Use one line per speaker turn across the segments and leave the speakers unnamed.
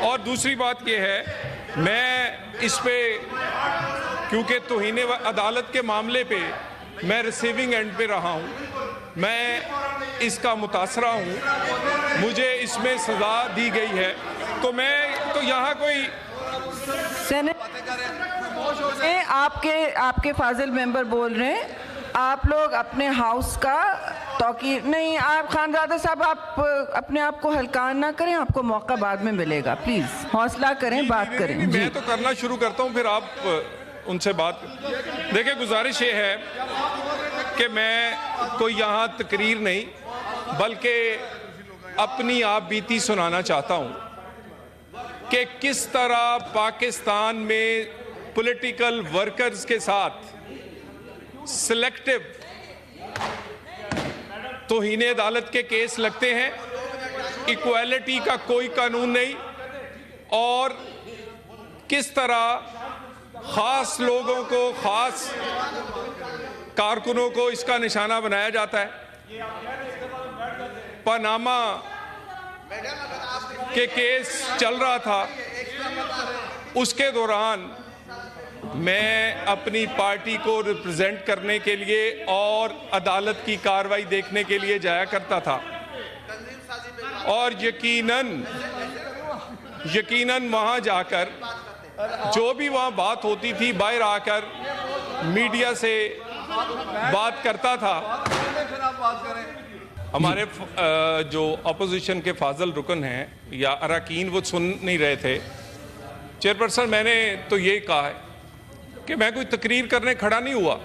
اور دوسری بات یہ ہے، میں اس پہ کیونکہ توہین عدالت کے معاملے پہ میں ریسیونگ اینڈ پہ رہا ہوں، میں اس کا متاثرہ ہوں، مجھے اس میں سزا دی گئی ہے، تو میں تو یہاں کوئی
آپ کے فاضل ممبر بول رہے ہیں، آپ لوگ اپنے ہاؤس کا توقیر نہیں، آپ خانزادہ صاحب آپ اپنے آپ کو ہلکان نہ کریں، آپ کو موقع بعد میں ملے گا، پلیز حوصلہ کریں، بات کریں.
میں تو کرنا شروع کرتا ہوں، پھر آپ ان سے بات. دیکھیں گزارش یہ ہے کہ میں کوئی یہاں تقریر نہیں بلکہ اپنی آپ بیتی سنانا چاہتا ہوں کہ کس طرح پاکستان میں پولیٹیکل ورکرز کے ساتھ سلیکٹو توہین عدالت کے کیس لگتے ہیں، ایکویلٹی کا کوئی قانون نہیں، اور کس طرح خاص لوگوں کو، خاص کارکنوں کو اس کا نشانہ بنایا جاتا ہے. پاناما کے کیس چل رہا تھا، اس کے دوران میں اپنی پارٹی کو ریپرزینٹ کرنے کے لیے اور عدالت کی کارروائی دیکھنے کے لیے جایا کرتا تھا، اور یقیناً وہاں جا کر جو بھی وہاں بات ہوتی تھی، باہر آ کر میڈیا سے بات کرتا تھا. ہمارے جو اپوزیشن کے فاضل رکن ہیں یا اراکین، وہ سن نہیں رہے تھے. چیئرپرسن، میں نے تو یہی کہا ہے کہ میں کوئی تقریر کرنے کھڑا نہیں ہوا،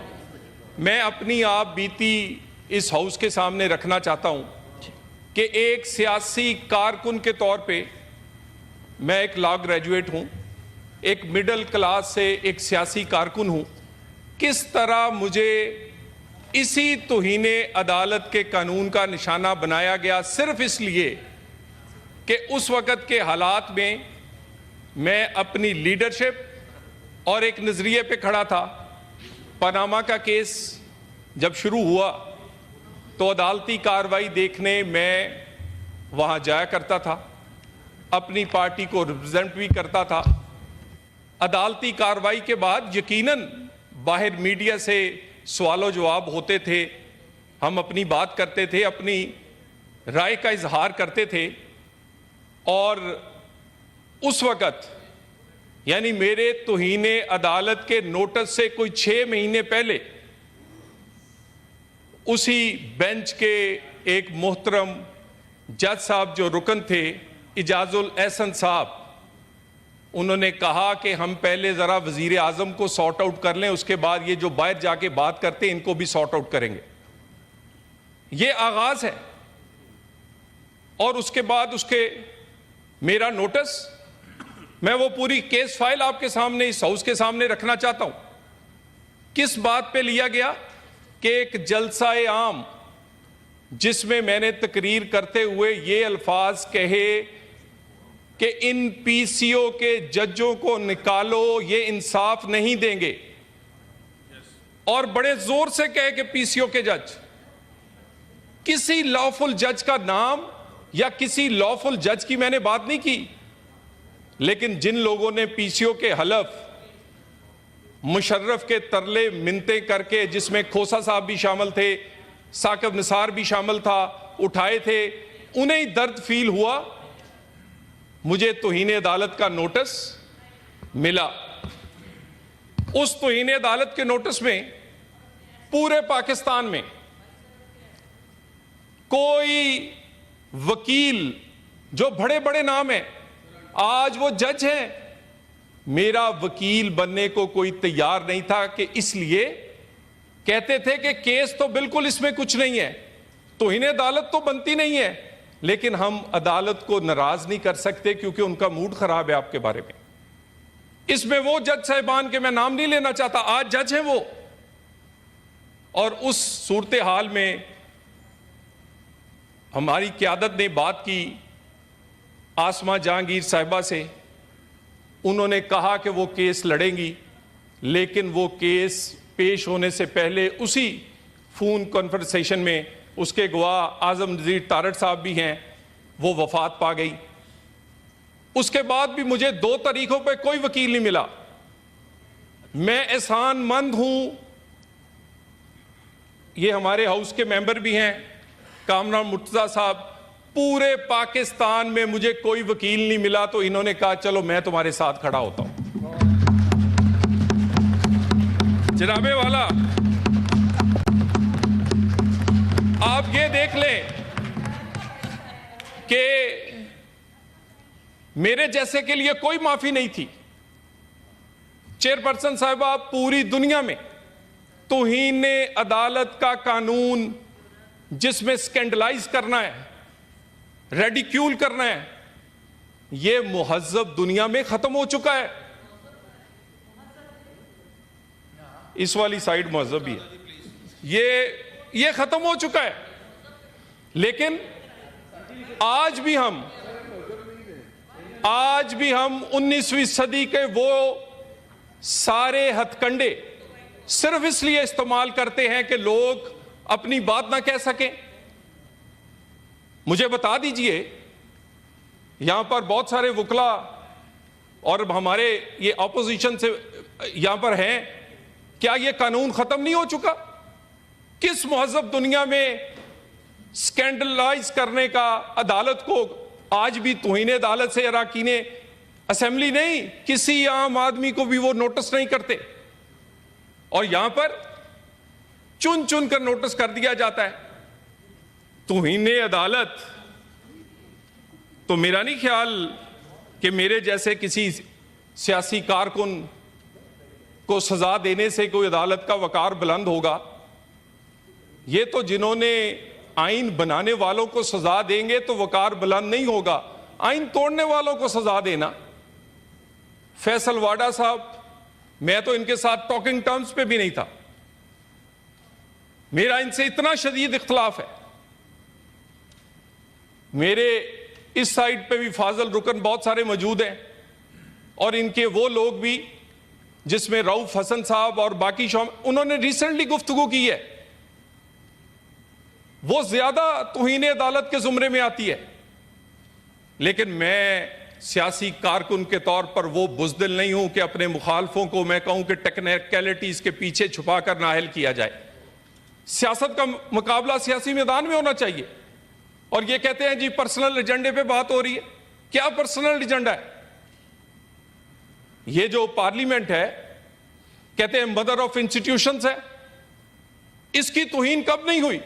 میں اپنی آپ بیتی اس ہاؤس کے سامنے رکھنا چاہتا ہوں کہ ایک سیاسی کارکن کے طور پہ میں ایک لا گریجویٹ ہوں، ایک مڈل کلاس سے ایک سیاسی کارکن ہوں. کس طرح مجھے اسی توہین عدالت کے قانون کا نشانہ بنایا گیا، صرف اس لیے کہ اس وقت کے حالات میں اپنی لیڈرشپ اور ایک نظریے پہ کھڑا تھا. پاناما کا کیس جب شروع ہوا تو عدالتی کارروائی دیکھنے میں وہاں جایا کرتا تھا، اپنی پارٹی کو ریپرزینٹ بھی کرتا تھا. عدالتی کارروائی کے بعد یقیناً باہر میڈیا سے سوال و جواب ہوتے تھے، ہم اپنی بات کرتے تھے، اپنی رائے کا اظہار کرتے تھے. اور اس وقت یعنی میرے توہین عدالت کے نوٹس سے کوئی 6 مہینے پہلے اسی بینچ کے ایک محترم جج صاحب جو رکن تھے، اعجاز الاحسن صاحب، انہوں نے کہا کہ ہم پہلے ذرا وزیر اعظم کو سارٹ آؤٹ کر لیں، اس کے بعد یہ جو باہر جا کے بات کرتے ہیں ان کو بھی سارٹ آؤٹ کریں گے. یہ آغاز ہے. اور اس کے بعد میرا نوٹس، میں وہ پوری کیس فائل آپ کے سامنے اس ہاؤس کے سامنے رکھنا چاہتا ہوں. کس بات پہ لیا گیا کہ ایک جلسہ عام جس میں نے تقریر کرتے ہوئے یہ الفاظ کہے کہ ان پی سی او کے ججوں کو نکالو، یہ انصاف نہیں دیں گے، اور بڑے زور سے کہے کہ پی سی او کے جج، کسی لافل جج کا نام یا کسی لافل جج کی میں نے بات نہیں کی، لیکن جن لوگوں نے پی سی او کے حلف مشرف کے ترلے منتیں کر کے، جس میں کھوسا صاحب بھی شامل تھے، ثاقب نثار بھی شامل تھا، اٹھائے تھے، انہیں درد فیل ہوا. مجھے توہین عدالت کا نوٹس ملا. اس توہین عدالت کے نوٹس میں پورے پاکستان میں کوئی وکیل جو بڑے بڑے نام ہیں، آج وہ جج ہیں، میرا وکیل بننے کو کوئی تیار نہیں تھا. کہ اس لیے کہتے تھے کہ کیس تو بالکل اس میں کچھ نہیں ہے، توہین عدالت تو بنتی نہیں ہے، لیکن ہم عدالت کو ناراض نہیں کر سکتے کیونکہ ان کا موڈ خراب ہے آپ کے بارے میں. اس میں وہ جج صاحبان کے میں نام نہیں لینا چاہتا، آج جج ہیں وہ. اور اس صورتحال میں ہماری قیادت نے بات کی آسما جہانگیر صاحبہ سے. انہوں نے کہا کہ وہ کیس لڑیں گی، لیکن وہ کیس پیش ہونے سے پہلے اسی فون کنورسیشن میں اس کے گواہ اعظم نذیر تارڑ صاحب بھی ہیں، وہ وفات پا گئی. اس کے بعد بھی مجھے 2 طریقوں پہ کوئی وکیل نہیں ملا. میں احسان مند ہوں. یہ ہمارے ہاؤس کے ممبر بھی ہیں کامران مرتضیٰ صاحب, پورے پاکستان میں مجھے کوئی وکیل نہیں ملا, تو انہوں نے کہا چلو میں تمہارے ساتھ کھڑا ہوتا ہوں. جناب والا, آپ یہ دیکھ لیں کہ میرے جیسے کے لیے کوئی معافی نہیں تھی. چیئرپرسن صاحبہ, پوری دنیا میں توہین عدالت کا قانون جس میں سکینڈلائز کرنا ہے, ریڈیکیول کرنا ہے, یہ مہذب دنیا میں ختم ہو چکا ہے. اس والی سائیڈ مہذب ہی ہے, یہ ختم ہو چکا ہے. لیکن آج بھی ہم 19ویں صدی کے وہ سارے ہتھ کنڈے صرف اس لیے استعمال کرتے ہیں کہ لوگ اپنی بات نہ کہہ سکیں. مجھے بتا دیجئے, یہاں پر بہت سارے وکلا اور ہمارے یہ اپوزیشن سے یہاں پر ہیں, کیا یہ قانون ختم نہیں ہو چکا؟ کس مہذب دنیا میں سکینڈلائز کرنے کا عدالت کو آج بھی توہین عدالت سے اراکین اسمبلی نہیں, کسی عام آدمی کو بھی وہ نوٹس نہیں کرتے, اور یہاں پر چن چن کر نوٹس کر دیا جاتا ہے. توہین عدالت تو میرا نہیں خیال کہ میرے جیسے کسی سیاسی کارکن کو سزا دینے سے کوئی عدالت کا وقار بلند ہوگا. یہ تو جنہوں نے آئین بنانے والوں کو سزا دیں گے تو وقار بلند نہیں ہوگا, آئین توڑنے والوں کو سزا دینا. فیصل واڈا صاحب, میں تو ان کے ساتھ ٹاکنگ ٹرمز پہ بھی نہیں تھا, میرا ان سے اتنا شدید اختلاف ہے. میرے اس سائیڈ پہ بھی فاضل رکن بہت سارے موجود ہیں, اور ان کے وہ لوگ بھی جس میں رؤف حسن صاحب اور باقی انہوں نے ریسنٹلی گفتگو کی ہے, وہ زیادہ توہین عدالت کے زمرے میں آتی ہے. لیکن میں سیاسی کارکن کے طور پر وہ بزدل نہیں ہوں کہ اپنے مخالفوں کو میں کہوں کہ ٹیکنیکلٹیز کے پیچھے چھپا کر نااہل کیا جائے. سیاست کا مقابلہ سیاسی میدان میں ہونا چاہیے. اور یہ کہتے ہیں جی پرسنل ایجنڈے پہ بات ہو رہی ہے, کیا پرسنل ایجنڈا ہے؟ یہ جو پارلیمنٹ ہے کہتے ہیں مدر آف انسٹیٹیوشنز ہے, اس کی توہین کب نہیں ہوئی؟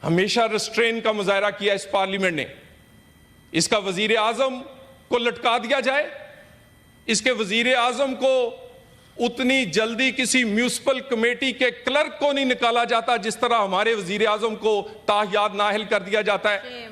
ہمیشہ ریسٹرین کا مظاہرہ کیا اس پارلیمنٹ نے. اس کا وزیر اعظم کو لٹکا دیا جائے, اس کے وزیر اعظم کو اتنی جلدی کسی میونسپل کمیٹی کے کلرک کو نہیں نکالا جاتا جس طرح ہمارے وزیر اعظم کو تاحیات نااہل کر دیا جاتا ہے.